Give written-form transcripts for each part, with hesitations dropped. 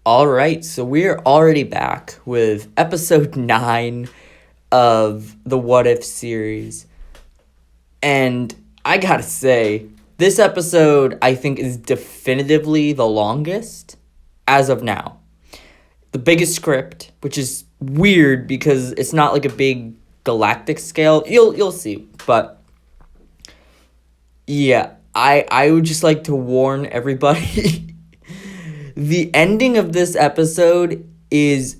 All right, so we're already back with episode 9 of the What If series. And I gotta say, this episode I think is definitively the longest as of now. The biggest script, which is weird because it's not like a big galactic scale. You'll see, but yeah, I would just like to warn everybody. The ending of this episode is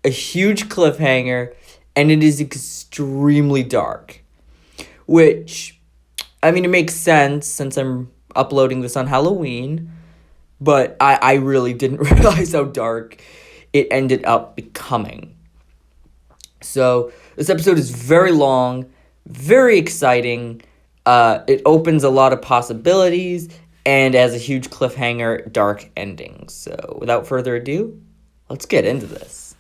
a huge cliffhanger, and it is extremely dark. Which, I mean, it makes sense since I'm uploading this on Halloween, but I really didn't realize how dark it ended up becoming. So, this episode is very long, very exciting. It opens a lot of possibilities, and has a huge cliffhanger, dark ending. So, without further ado, let's get into this.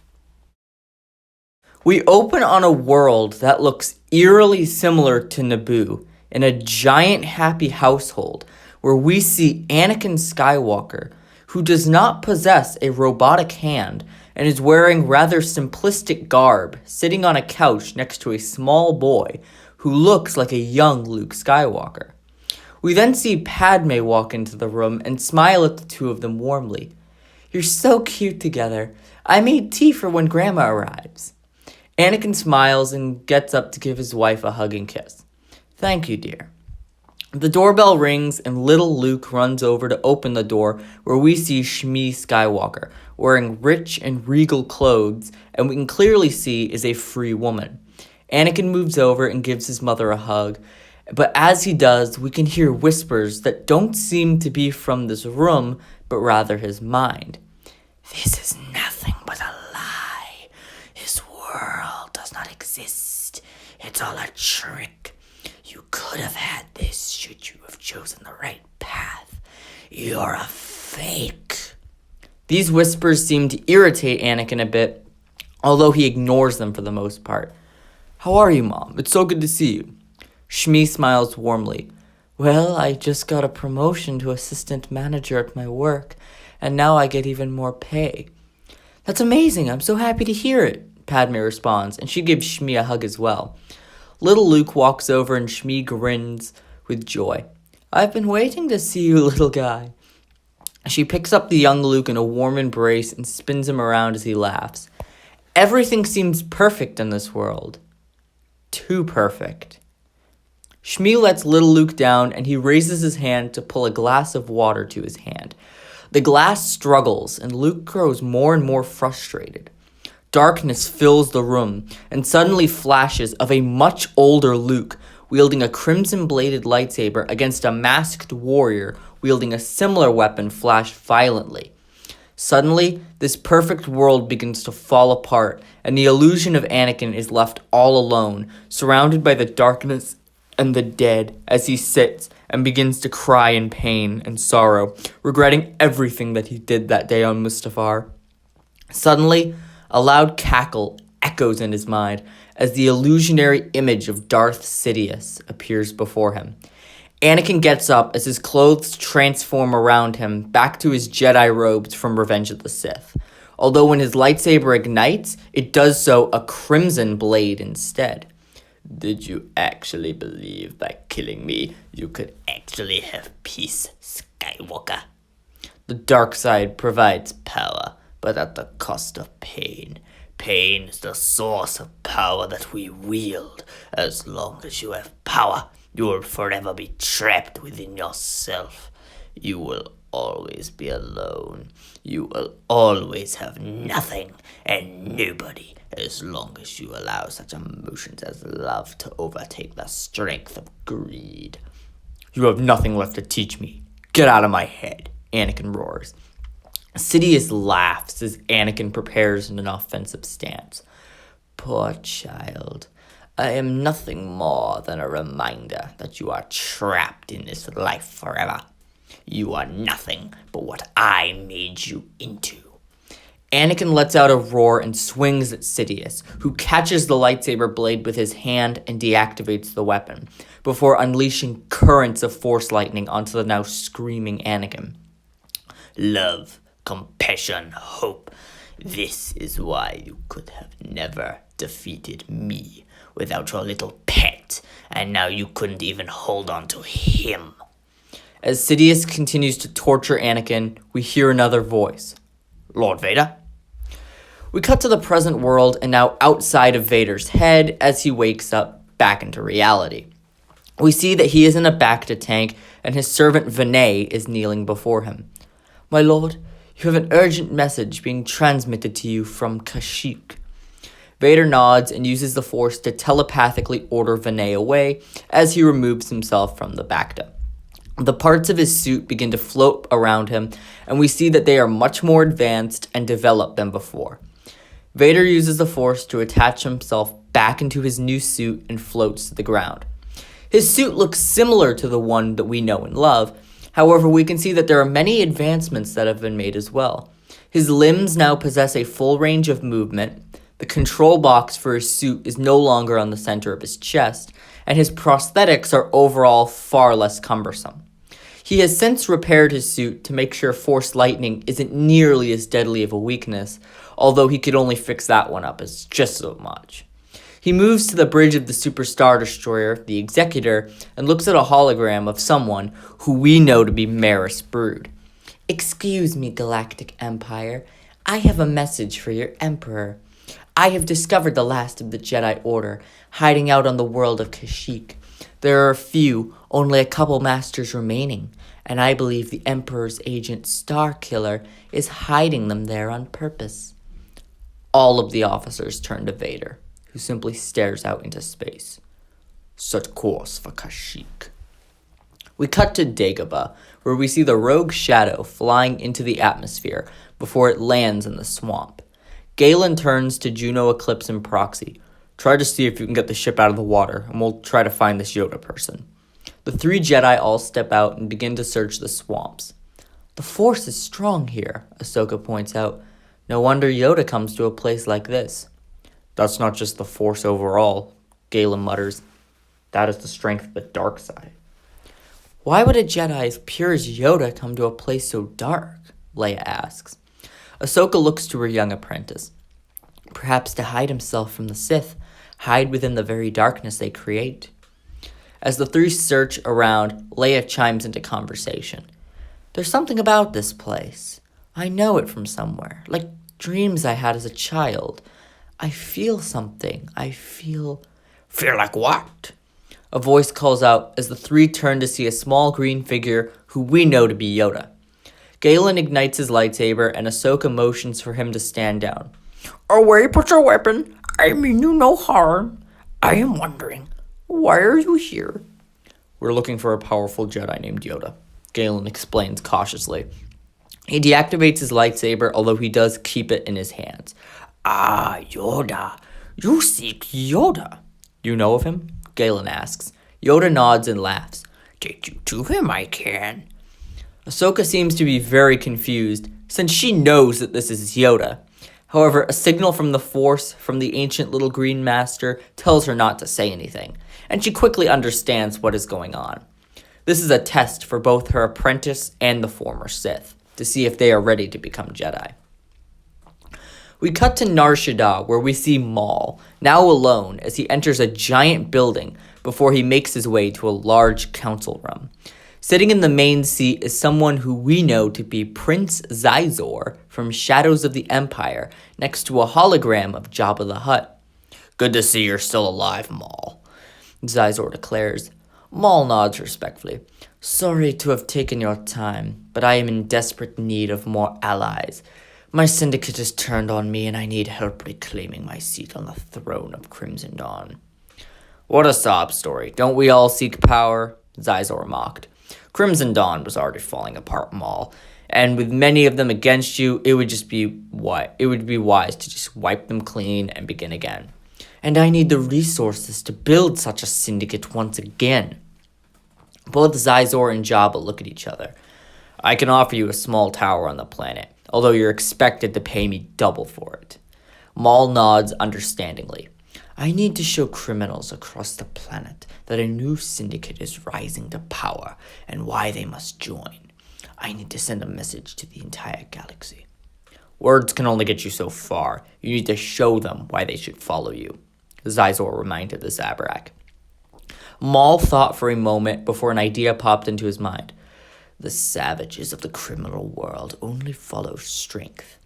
We open on a world that looks eerily similar to Naboo, in a giant happy household, where we see Anakin Skywalker, who does not possess a robotic hand, and is wearing rather simplistic garb, sitting on a couch next to a small boy, who looks like a young Luke Skywalker. We then see Padme walk into the room and smile at the two of them warmly. "You're so cute together. I made tea for when Grandma arrives." Anakin smiles and gets up to give his wife a hug and kiss. "Thank you, dear." The doorbell rings and little Luke runs over to open the door, where we see Shmi Skywalker, wearing rich and regal clothes, and we can clearly see is a free woman. Anakin moves over and gives his mother a hug, but as he does, we can hear whispers that don't seem to be from this room, but rather his mind. "This is nothing but a lie. This world does not exist. It's all a trick. You could have had this should you have chosen the right path. You're a fake." These whispers seem to irritate Anakin a bit, although he ignores them for the most part. "How are you, Mom? It's so good to see you." Shmi smiles warmly. "Well, I just got a promotion to assistant manager at my work, and now I get even more pay." "That's amazing. I'm so happy to hear it," Padme responds, and she gives Shmi a hug as well. Little Luke walks over and Shmi grins with joy. "I've been waiting to see you, little guy." She picks up the young Luke in a warm embrace and spins him around as he laughs. Everything seems perfect in this world. Too perfect. Shmi lets little Luke down, and he raises his hand to pull a glass of water to his hand. The glass struggles, and Luke grows more and more frustrated. Darkness fills the room, and suddenly flashes of a much older Luke wielding a crimson-bladed lightsaber against a masked warrior wielding a similar weapon flash violently. Suddenly, this perfect world begins to fall apart, and the illusion of Anakin is left all alone, surrounded by the darkness and the dead, as he sits and begins to cry in pain and sorrow, regretting everything that he did that day on Mustafar. Suddenly, a loud cackle echoes in his mind as the illusionary image of Darth Sidious appears before him. Anakin gets up as his clothes transform around him back to his Jedi robes from Revenge of the Sith, although when his lightsaber ignites, it does so a crimson blade instead. "Did you actually believe by killing me you could actually have peace, Skywalker? The dark side provides power, but at the cost of pain. Pain is the source of power that we wield. As long as you have power, you will forever be trapped within yourself. You will always be alone. You will always have nothing and nobody, as long as you allow such emotions as love to overtake the strength of greed." "You have nothing left to teach me. Get out of my head," Anakin roars. Sidious laughs as Anakin prepares an offensive stance. "Poor child. I am nothing more than a reminder that you are trapped in this life forever. You are nothing but what I made you into." Anakin lets out a roar and swings at Sidious, who catches the lightsaber blade with his hand and deactivates the weapon, before unleashing currents of force lightning onto the now screaming Anakin. "Love, compassion, hope. This is why you could have never defeated me without your little pet, and now you couldn't even hold on to him. As Sidious continues to torture Anakin, we hear another voice. Lord Vader? We cut to the present world and now outside of Vader's head as he wakes up back into reality. We see that he is in a Bacta tank and his servant Vinay is kneeling before him. My lord, you have an urgent message being transmitted to you from Kashyyyk. Vader nods and uses the Force to telepathically order Vinay away as he removes himself from the Bacta. The parts of his suit begin to float around him, and we see that they are much more advanced and developed than before. Vader uses the Force to attach himself back into his new suit and floats to the ground. His suit looks similar to the one that we know and love. However, we can see that there are many advancements that have been made as well. His limbs now possess a full range of movement, the control box for his suit is no longer on the center of his chest, and his prosthetics are overall far less cumbersome. He has since repaired his suit to make sure Force lightning isn't nearly as deadly of a weakness, although he could only fix that one up as just so much. He moves to the bridge of the Super Star Destroyer, the Executor, and looks at a hologram of someone who we know to be Maris Brood. Excuse me, Galactic Empire. I have a message for your Emperor. I have discovered the last of the Jedi Order, hiding out on the world of Kashyyyk. There are few, only a couple masters remaining, and I believe the Emperor's agent Starkiller is hiding them there on purpose. All of the officers turn to Vader, who simply stares out into space. Set course for Kashyyyk. We cut to Dagobah, where we see the rogue shadow flying into the atmosphere before it lands in the swamp. Galen turns to Juno, Eclipse, and Proxy. Try to see if you can get the ship out of the water, and we'll try to find this Yoda person. The three Jedi all step out and begin to search the swamps. The Force is strong here, Ahsoka points out. No wonder Yoda comes to a place like this. That's not just the Force overall, Galen mutters. That is the strength of the dark side. Why would a Jedi as pure as Yoda come to a place so dark? Leia asks. Ahsoka looks to her young apprentice. Perhaps to hide himself from the Sith, hide within the very darkness they create. As the three search around, Leia chimes into conversation. There's something about this place. I know it from somewhere, like dreams I had as a child. I feel something. Feel like what? A voice calls out as the three turn to see a small green figure who we know to be Yoda. Galen ignites his lightsaber and Ahsoka motions for him to stand down. Away, put your weapon. I mean you no harm. I am wondering, why are you here? We're looking for a powerful Jedi named Yoda, Galen explains cautiously. He deactivates his lightsaber, although he does keep it in his hands. Ah, Yoda. You seek Yoda. You know of him? Galen asks. Yoda nods and laughs. Take you to him, I can. Ahsoka seems to be very confused, since she knows that this is Yoda. However, a signal from the Force from the ancient little green master tells her not to say anything, and she quickly understands what is going on. This is a test for both her apprentice and the former Sith, to see if they are ready to become Jedi. We cut to Nar Shaddaa, where we see Maul, now alone, as he enters a giant building before he makes his way to a large council room. Sitting in the main seat is someone who we know to be Prince Xizor from Shadows of the Empire, next to a hologram of Jabba the Hutt. Good to see you're still alive, Maul, Xizor declares. Maul nods respectfully. Sorry to have taken your time, but I am in desperate need of more allies. My syndicate has turned on me, and I need help reclaiming my seat on the throne of Crimson Dawn. What a sob story. Don't we all seek power? Xizor mocked. Crimson Dawn was already falling apart, Maul, and with many of them against you, it would be wise to just wipe them clean and begin again. And I need the resources to build such a syndicate once again. Both Xizor and Jabba look at each other. I can offer you a small tower on the planet, although you're expected to pay me double for it. Maul nods understandingly. I need to show criminals across the planet that a new syndicate is rising to power and why they must join. I need to send a message to the entire galaxy. Words can only get you so far. You need to show them why they should follow you, Zizor reminded the Zabrak. Maul thought for a moment before an idea popped into his mind. The savages of the criminal world only follow strength.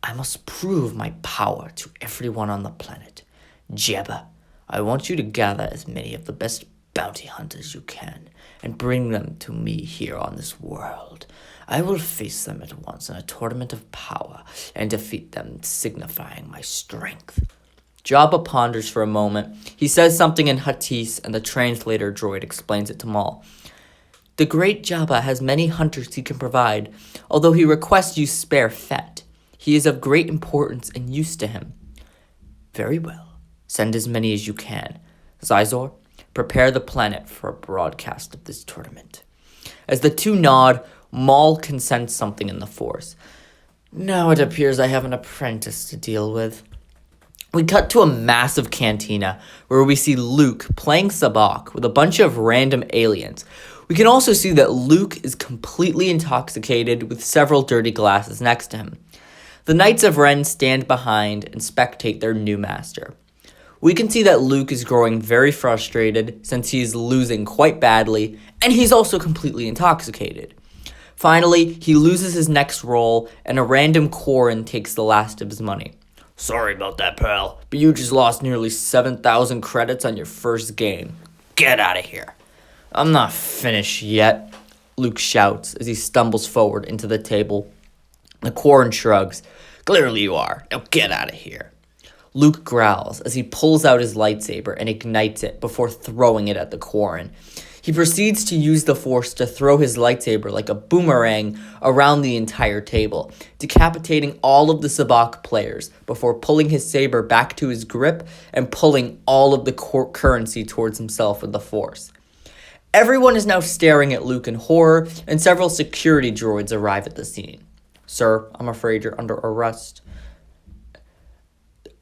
I must prove my power to everyone on the planet. Jabba, I want you to gather as many of the best bounty hunters you can and bring them to me here on this world. I will face them at once in a tournament of power and defeat them, signifying my strength. Jabba ponders for a moment. He says something in Huttese, and the translator droid explains it to Maul. The great Jabba has many hunters he can provide, although he requests you spare Fett. He is of great importance and use to him. Very well. Send as many as you can. Zizor, prepare the planet for a broadcast of this tournament. As the two nod, Maul can sense something in the Force. Now it appears I have an apprentice to deal with. We cut to a massive cantina where we see Luke playing sabacc with a bunch of random aliens. We can also see that Luke is completely intoxicated with several dirty glasses next to him. The Knights of Ren stand behind and spectate their new master. We can see that Luke is growing very frustrated since he is losing quite badly, and he's also completely intoxicated. Finally, he loses his next roll, and a random Quarren takes the last of his money. Sorry about that, pal, but you just lost nearly 7,000 credits on your first game. Get out of here. I'm not finished yet, Luke shouts as he stumbles forward into the table. The Quarren shrugs. Clearly you are. Now get out of here. Luke growls as he pulls out his lightsaber and ignites it before throwing it at the Quarren. He proceeds to use the Force to throw his lightsaber like a boomerang around the entire table, decapitating all of the sabacc players before pulling his saber back to his grip and pulling all of the currency towards himself with the Force. Everyone is now staring at Luke in horror, and several security droids arrive at the scene. Sir, I'm afraid you're under arrest.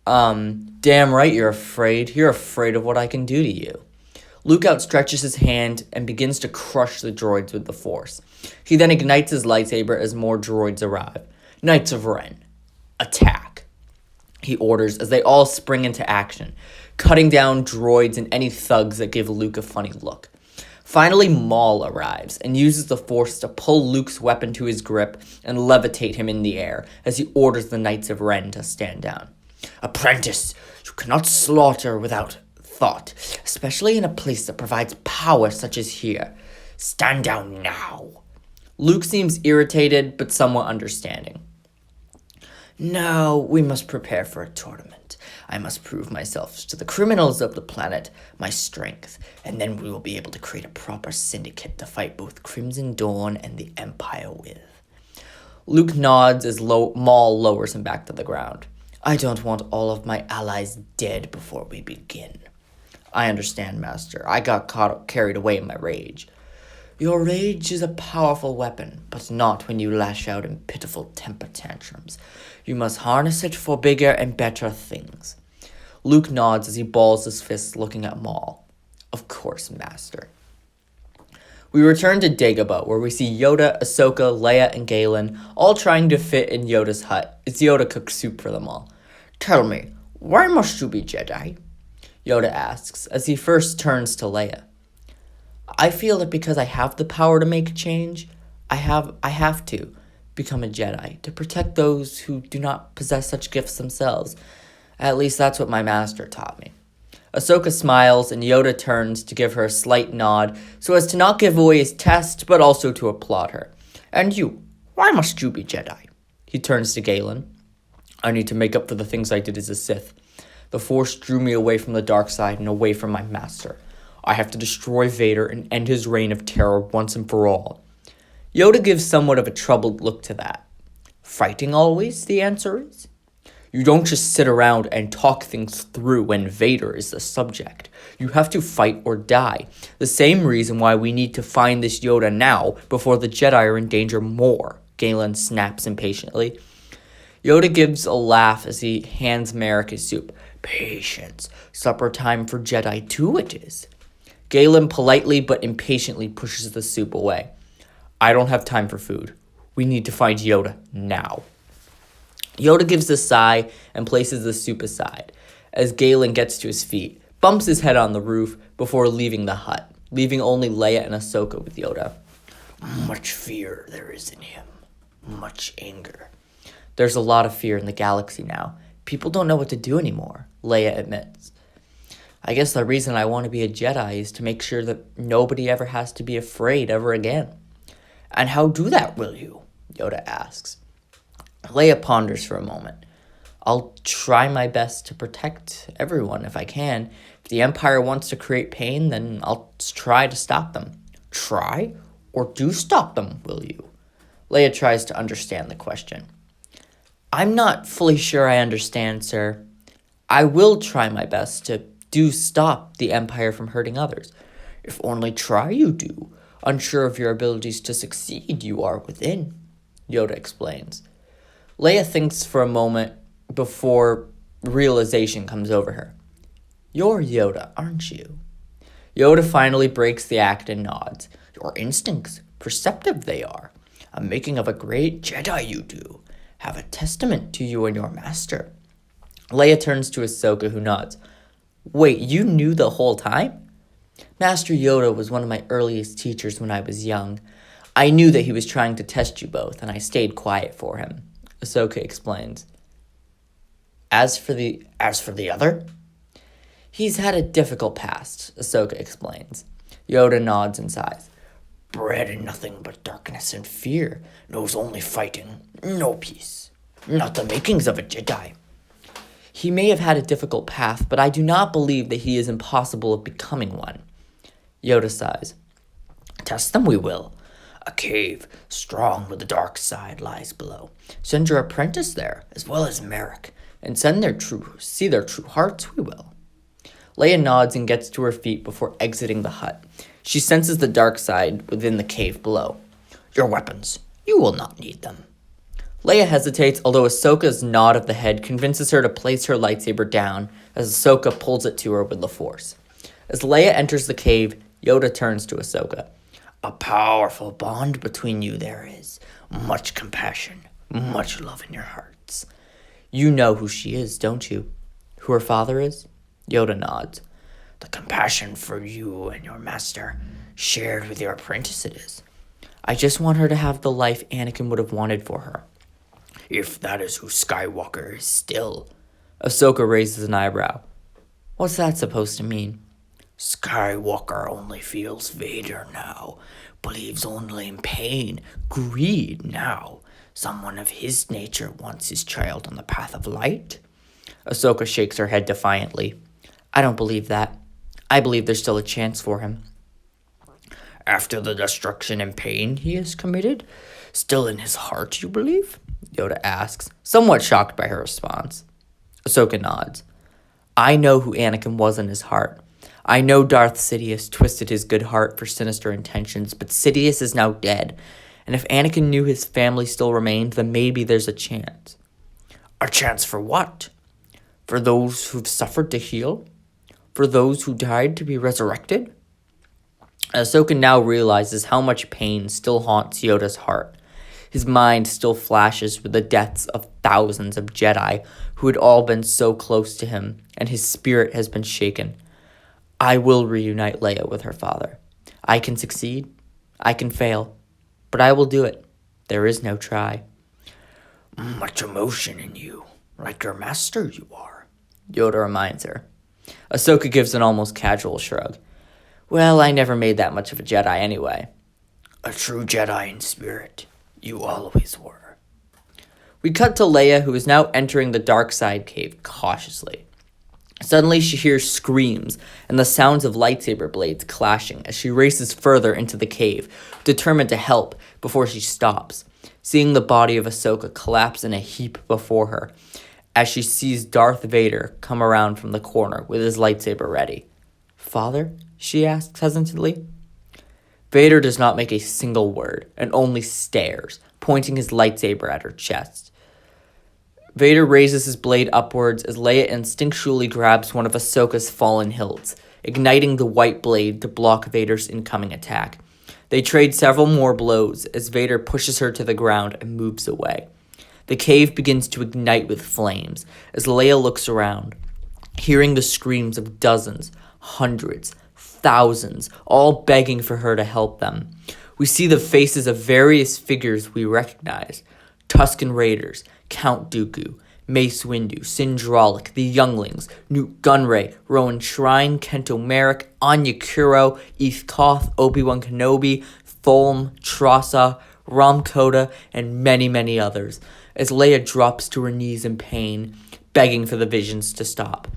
Damn right you're afraid. You're afraid of what I can do to you. Luke outstretches his hand and begins to crush the droids with the Force. He then ignites his lightsaber as more droids arrive. Knights of Ren, attack, he orders as they all spring into action, cutting down droids and any thugs that give Luke a funny look. Finally, Maul arrives and uses the Force to pull Luke's weapon to his grip and levitate him in the air as he orders the Knights of Ren to stand down. Apprentice, you cannot slaughter without thought, especially in a place that provides power such as here. Stand down now. Luke seems irritated, but somewhat understanding. No, we must prepare for a tournament. I must prove myself to the criminals of the planet, my strength, and then we will be able to create a proper syndicate to fight both Crimson Dawn and the Empire with. Luke nods as Maul lowers him back to the ground. I don't want all of my allies dead before we begin. I understand, Master. I got carried away in my rage. Your rage is a powerful weapon, but not when you lash out in pitiful temper tantrums. You must harness it for bigger and better things. Luke nods as he balls his fists looking at Maul. Of course, Master. We return to Dagobah, where we see Yoda, Ahsoka, Leia, and Galen all trying to fit in Yoda's hut as Yoda cooks soup for them all. Tell me, why must you be Jedi? Yoda asks, as he first turns to Leia. I feel that because I have the power to make change, I have to become a Jedi, to protect those who do not possess such gifts themselves. At least that's what my master taught me. Ahsoka smiles, and Yoda turns to give her a slight nod, so as to not give away his test, but also to applaud her. And you, why must you be Jedi? He turns to Galen. I need to make up for the things I did as a Sith. The Force drew me away from the dark side and away from my master. I have to destroy Vader and end his reign of terror once and for all. Yoda gives somewhat of a troubled look to that. Fighting always, the answer is? You don't just sit around and talk things through when Vader is the subject. You have to fight or die. The same reason why we need to find this Yoda now before the Jedi are in danger more, Galen snaps impatiently. Yoda gives a laugh as he hands Merrick his soup. Patience. Supper time for Jedi too it is. Galen politely but impatiently pushes the soup away. I don't have time for food. We need to find Yoda now. Yoda gives a sigh and places the soup aside as Galen gets to his feet, bumps his head on the roof before leaving the hut, leaving only Leia and Ahsoka with Yoda. Much fear there is in him. Much anger. There's a lot of fear in the galaxy now. People don't know what to do anymore, Leia admits. I guess the reason I want to be a Jedi is to make sure that nobody ever has to be afraid ever again. And how do that, will you? Yoda asks. Leia ponders for a moment. I'll try my best to protect everyone if I can. If the Empire wants to create pain, then I'll try to stop them. Try? Or do stop them, will you? Leia tries to understand the question. I'm not fully sure I understand, sir. I will try my best to do stop the Empire from hurting others. If only try you do. Unsure of your abilities to succeed, you are within, Yoda explains. Leia thinks for a moment before realization comes over her. You're Yoda, aren't you? Yoda finally breaks the act and nods. Your instincts, perceptive they are. A making of a great Jedi you do. Have a testament to you and your master. Leia turns to Ahsoka, who nods. Wait, you knew the whole time? Master Yoda was one of my earliest teachers when I was young. I knew that he was trying to test you both, and I stayed quiet for him, Ahsoka explains. As for the other? He's had a difficult past, Ahsoka explains. Yoda nods and sighs. Bred in nothing but darkness and fear, knows only fighting, no peace. Not the makings of a Jedi. He may have had a difficult path, but I do not believe that he is impossible of becoming one. Yoda sighs. Test them we will. A cave, strong with the dark side, lies below. Send your apprentice there, as well as Merrick, and see their true hearts we will. Leia nods and gets to her feet before exiting the hut. She senses the dark side within the cave below. Your weapons, you will not need them. Leia hesitates, although Ahsoka's nod of the head convinces her to place her lightsaber down as Ahsoka pulls it to her with the Force. As Leia enters the cave, Yoda turns to Ahsoka. A powerful bond between you there is. Much compassion, much love in your hearts. You know who she is, don't you? Who her father is? Yoda nods. The compassion for you and your master, shared with your apprentice it is. I just want her to have the life Anakin would have wanted for her. If that is who Skywalker is still. Ahsoka raises an eyebrow. What's that supposed to mean? Skywalker only feels Vader now, believes only in pain, greed now. Someone of his nature wants his child on the path of light? Ahsoka shakes her head defiantly. I don't believe that. I believe there's still a chance for him. After the destruction and pain he has committed? Still in his heart, you believe? Yoda asks, somewhat shocked by her response. Ahsoka nods. I know who Anakin was in his heart. I know Darth Sidious twisted his good heart for sinister intentions, but Sidious is now dead, and if Anakin knew his family still remained, then maybe there's a chance. A chance for what? For those who've suffered to heal? For those who died to be resurrected? Ahsoka now realizes how much pain still haunts Yoda's heart. His mind still flashes with the deaths of thousands of Jedi who had all been so close to him, and his spirit has been shaken. I will reunite Leia with her father. I can succeed, I can fail, but I will do it. There is no try. Much emotion in you, like your master you are, Yoda reminds her. Ahsoka gives an almost casual shrug. Well, I never made that much of a Jedi anyway. A true Jedi in spirit. You always were. We cut to Leia, who is now entering the dark side cave cautiously. Suddenly, she hears screams and the sounds of lightsaber blades clashing as she races further into the cave, determined to help before she stops, seeing the body of Ahsoka collapse in a heap before her as she sees Darth Vader come around from the corner with his lightsaber ready. Father? She asks hesitantly. Vader does not make a single word and only stares, pointing his lightsaber at her chest. Vader raises his blade upwards as Leia instinctually grabs one of Ahsoka's fallen hilts, igniting the white blade to block Vader's incoming attack. They trade several more blows as Vader pushes her to the ground and moves away. The cave begins to ignite with flames as Leia looks around, hearing the screams of dozens, hundreds, thousands, all begging for her to help them. We see the faces of various figures we recognize: Tusken Raiders, Count Dooku, Mace Windu, Sindralik, the Younglings, Newt Gunray, Rowan Shrine, Kento Merrick, Anya Kuro, Eth Koth, Obi-Wan Kenobi, Thulm, Trassa, Ram Koda, and many, many others, as Leia drops to her knees in pain, begging for the visions to stop.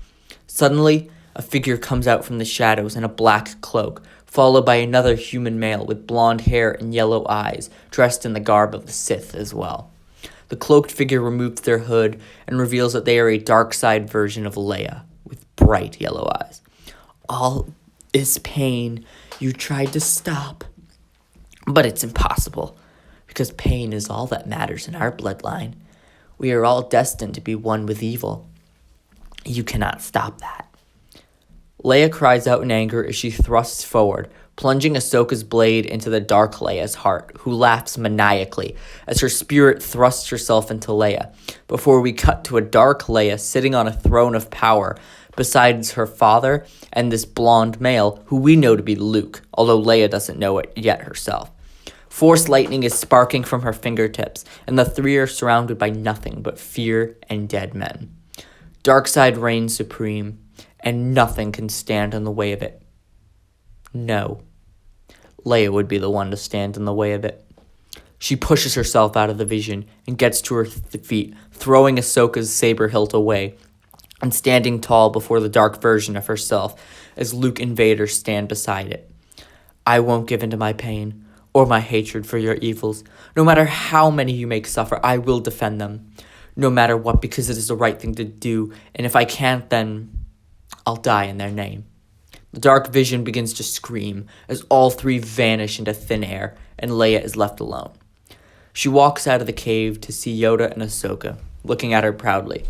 Suddenly, a figure comes out from the shadows in a black cloak, followed by another human male with blonde hair and yellow eyes, dressed in the garb of the Sith as well. The cloaked figure removes their hood and reveals that they are a dark side version of Leia, with bright yellow eyes. All is pain you tried to stop, but it's impossible, because pain is all that matters in our bloodline. We are all destined to be one with evil. You cannot stop that. Leia cries out in anger as she thrusts forward, plunging Ahsoka's blade into the dark Leia's heart, who laughs maniacally as her spirit thrusts herself into Leia, before we cut to a dark Leia sitting on a throne of power besides her father and this blonde male, who we know to be Luke, although Leia doesn't know it yet herself. Force lightning is sparking from her fingertips, and the three are surrounded by nothing but fear and dead men. Darkseid reigns supreme, and nothing can stand in the way of it. No. Leia would be the one to stand in the way of it. She pushes herself out of the vision and gets to her feet, throwing Ahsoka's saber hilt away and standing tall before the dark version of herself as Luke and Vader stand beside it. I won't give in to my pain or my hatred for your evils. No matter how many you make suffer, I will defend them. No matter what, because it is the right thing to do, and if I can't, then I'll die in their name. The dark vision begins to scream as all three vanish into thin air and Leia is left alone. She walks out of the cave to see Yoda and Ahsoka, looking at her proudly.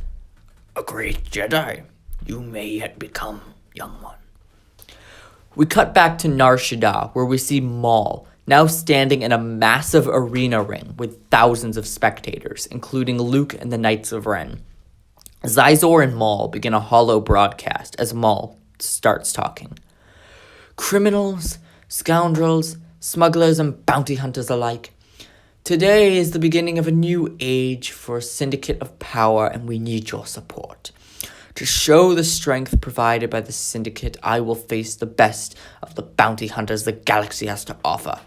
A great Jedi, you may yet become, young one. We cut back to Nar Shaddaa, where we see Maul, now standing in a massive arena ring with thousands of spectators, including Luke and the Knights of Ren. Zizor and Maul begin a hollow broadcast as Maul starts talking. Criminals, scoundrels, smugglers, and bounty hunters alike. Today is the beginning of a new age for a syndicate of power, and we need your support. To show the strength provided by the syndicate, I will face the best of the bounty hunters the galaxy has to offer.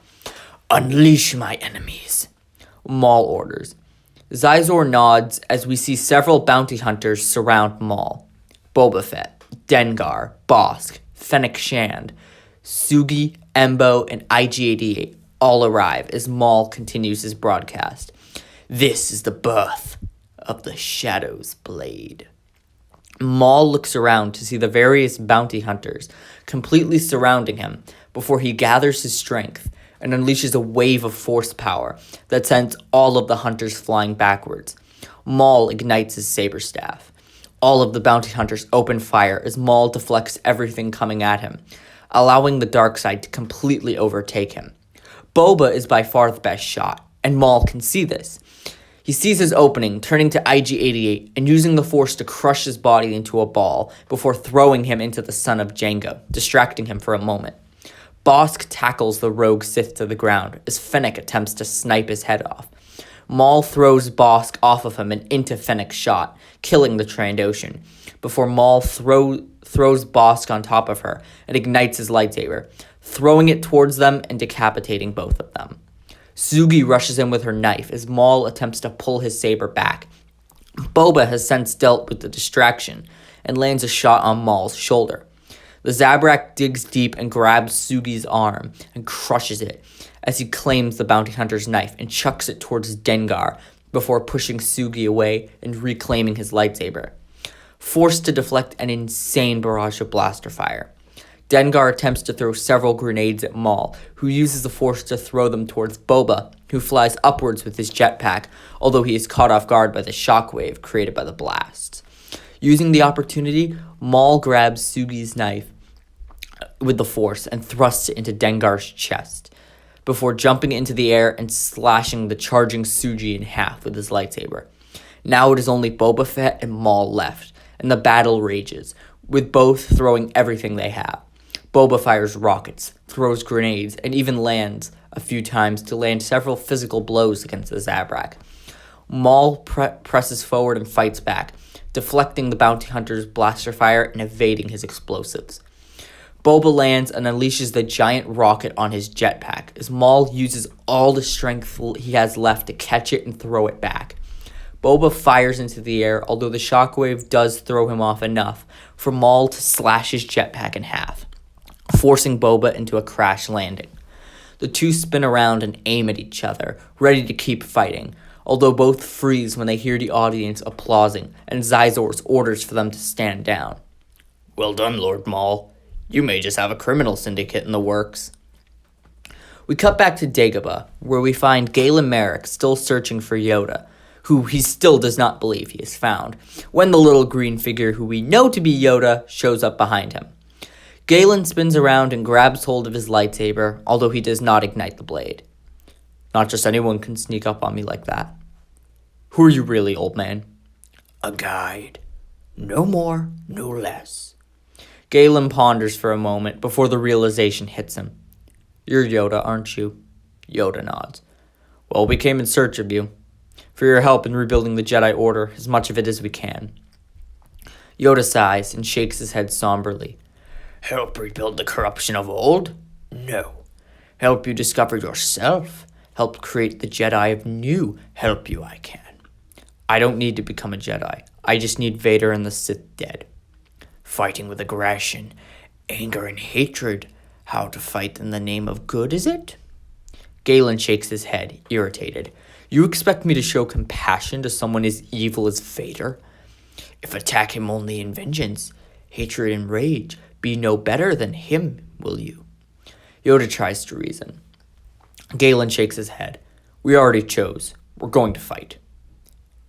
Unleash my enemies, Maul orders. Zizor nods as we see several bounty hunters surround Maul. Boba Fett, Dengar, Bosk, Fennec Shand, Sugi, Embo, and IG-88 all arrive as Maul continues his broadcast. This is the birth of the Shadow's Blade. Maul looks around to see the various bounty hunters completely surrounding him before he gathers his strength and unleashes a wave of force power that sends all of the hunters flying backwards. Maul ignites his saber staff. All of the bounty hunters open fire as Maul deflects everything coming at him, allowing the dark side to completely overtake him. Boba is by far the best shot, and Maul can see this. He sees his opening, turning to IG-88 and using the Force to crush his body into a ball before throwing him into the Son of Jango, distracting him for a moment. Bosk tackles the rogue Sith to the ground as Fennec attempts to snipe his head off. Maul throws Bosk off of him and into Fennec's shot, killing the Trandoshan, before Maul throws Bosk on top of her and ignites his lightsaber, throwing it towards them and decapitating both of them. Sugi rushes in with her knife as Maul attempts to pull his saber back. Boba has since dealt with the distraction and lands a shot on Maul's shoulder. The Zabrak digs deep and grabs Sugi's arm and crushes it as he claims the bounty hunter's knife and chucks it towards Dengar before pushing Sugi away and reclaiming his lightsaber. Forced to deflect an insane barrage of blaster fire, Dengar attempts to throw several grenades at Maul, who uses the Force to throw them towards Boba, who flies upwards with his jetpack, although he is caught off guard by the shockwave created by the blasts. Using the opportunity, Maul grabs Sugi's knife with the Force and thrusts it into Dengar's chest. before jumping into the air and slashing the charging Suji in half with his lightsaber. Now it is only Boba Fett and Maul left, and the battle rages, with both throwing everything they have. Boba fires rockets, throws grenades, and even lands a few times to land several physical blows against the Zabrak. Maul presses forward and fights back, deflecting the bounty hunter's blaster fire and evading his explosives. Boba lands and unleashes the giant rocket on his jetpack as Maul uses all the strength he has left to catch it and throw it back. Boba fires into the air, although the shockwave does throw him off enough for Maul to slash his jetpack in half, forcing Boba into a crash landing. The two spin around and aim at each other, ready to keep fighting, although both freeze when they hear the audience applauding and Xizor's orders for them to stand down. "Well done, Lord Maul. You may just have a criminal syndicate in the works." We cut back to Dagobah, where we find Galen Merrick still searching for Yoda, who he still does not believe he has found, when the little green figure who we know to be Yoda shows up behind him. Galen spins around and grabs hold of his lightsaber, although he does not ignite the blade. "Not just anyone can sneak up on me like that." "Who are you really, old man?" "A guide. No more, no less." Galen ponders for a moment before the realization hits him. "You're Yoda, aren't you?" Yoda nods. "Well, we came in search of you, for your help in rebuilding the Jedi Order, as much of it as we can." Yoda sighs and shakes his head somberly. "Help rebuild the corruption of old? No. Help you discover yourself. Help create the Jedi of new. Help you I can. I don't need to become a Jedi. I just need Vader and the Sith dead. Fighting with aggression, anger, and hatred. How to fight in the name of good, is it?" Galen shakes his head, irritated. "You expect me to show compassion to someone as evil as Vader? If attack him only in vengeance, hatred, and rage, be no better than him, will you?" Yoda tries to reason. Galen shakes his head. "We already chose. We're going to fight."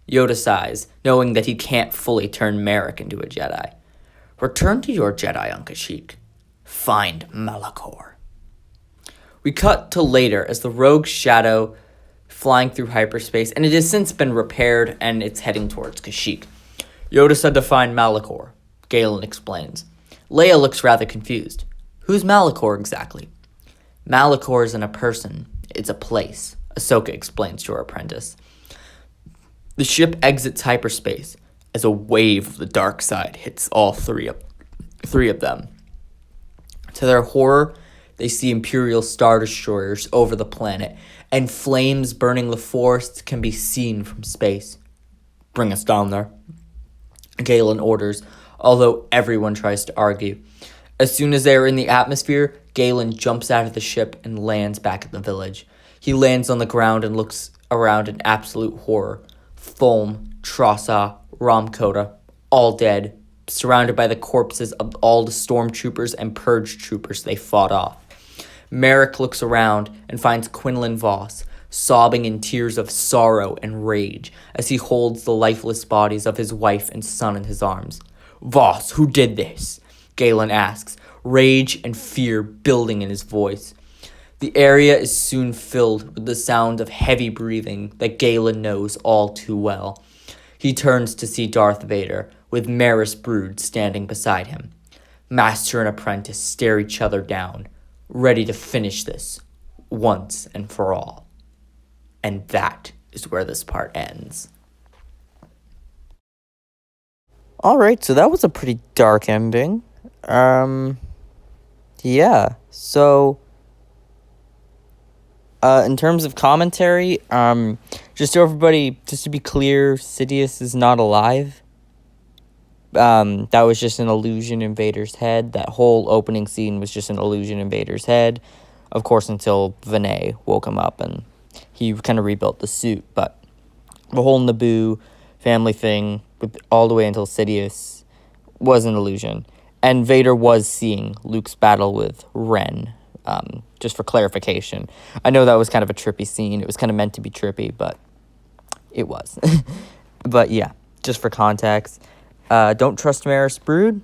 Yoda sighs, knowing that he can't fully turn Merrick into a Jedi. "Return to your Jedi on Kashyyyk. Find Malachor." We cut to later as the rogue shadow flying through hyperspace, and it has since been repaired and it's heading towards Kashyyyk. Yoda said to find Malachor, Galen explains. Leia looks rather confused. Who's Malachor exactly? Malachor isn't a person, it's a place, Ahsoka explains to her apprentice. The ship exits hyperspace as a wave of the dark side hits all three of them. To their horror, they see Imperial Star Destroyers over the planet, and flames burning the forests can be seen from space. Bring us down there, Galen orders, although everyone tries to argue. As soon as they are in the atmosphere, Galen jumps out of the ship and lands back at the village. He lands on the ground and looks around in absolute horror. Thulm, Trassa, Ramkota, all dead, surrounded by the corpses of all the stormtroopers and purge troopers they fought off. Merrick looks around and finds Quinlan Voss, sobbing in tears of sorrow and rage as he holds the lifeless bodies of his wife and son in his arms. Voss, who did this? Galen asks, rage and fear building in his voice. The area is soon filled with the sound of heavy breathing that Galen knows all too well. He turns to see Darth Vader, with Maris Brood standing beside him. Master and apprentice stare each other down, ready to finish this, once and for all. And that is where this part ends. Alright, so that was a pretty dark ending. Yeah, so... in terms of commentary, just so everybody, just to be clear, Sidious is not alive. That was just an illusion in Vader's head. That whole opening scene was just an illusion in Vader's head. Of course, until Vinay woke him up and he kind of rebuilt the suit. But the whole Naboo family thing, all the way until Sidious, was an illusion. And Vader was seeing Luke's battle with Ren. Just for clarification. I know that was kind of a trippy scene. It was kind of meant to be trippy, but it was. But yeah, just for context. Don't trust Maris Brood,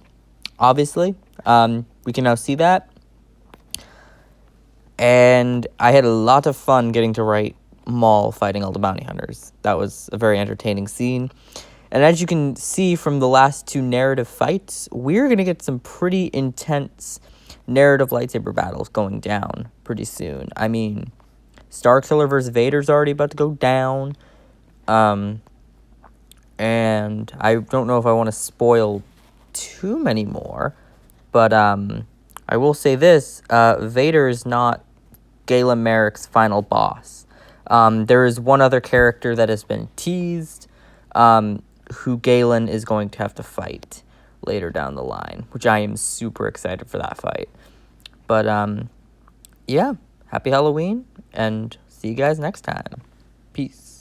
obviously. We can now see that. And I had a lot of fun getting to write Maul fighting all the bounty hunters. That was a very entertaining scene. And as you can see from the last 2 narrative fights, we're going to get some pretty intense narrative lightsaber battles going down pretty soon. I mean, Starkiller versus Vader's already about to go down. And I don't know if I want to spoil too many more. But I will say this. Vader is not Galen Merrick's final boss. There is one other character that has been teased, who Galen is going to have to fight later down the line, which I am super excited for that fight. But, yeah, happy Halloween, and see you guys next time. Peace.